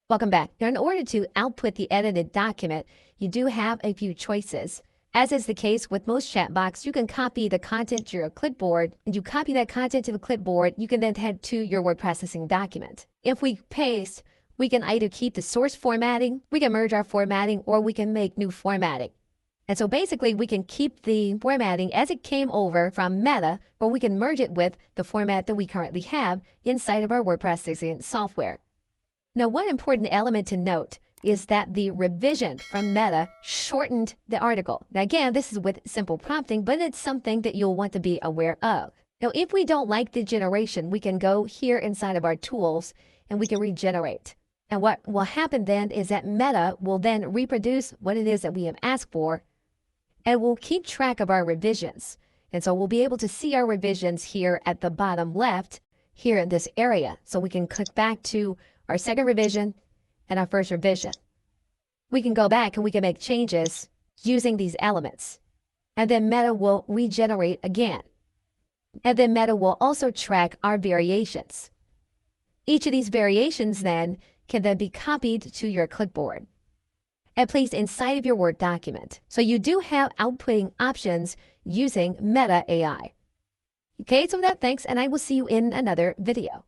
Welcome back. Now, in order to output the edited document, you do have a few choices. As is the case with most chat box, you can copy the content to your clipboard, and you copy that content to the clipboard, you can then head to your word processing document. If we paste, we can either keep the source formatting, we can merge our formatting, or we can make new formatting. And so basically, we can keep the formatting as it came over from Meta, or we can merge it with the format that we currently have inside of our word processing software. Now, one important element to note is that the revision from Meta shortened the article. Now, again, this is with simple prompting, but it's something that you'll want to be aware of. Now, if we don't like the generation, we can go here inside of our tools and we can regenerate. And what will happen then is that Meta will then reproduce what it is that we have asked for, and we'll keep track of our revisions. And so we'll be able to see our revisions here at the bottom left, here in this area. So we can click back to our second revision and our first revision. We can go back and we can make changes using these elements. And then Meta will regenerate again. And then Meta will also track our variations. Each of these variations then can then be copied to your clipboard and placed inside of your Word document. So you do have outputting options using Meta AI. Okay, so with that, thanks, and I will see you in another video.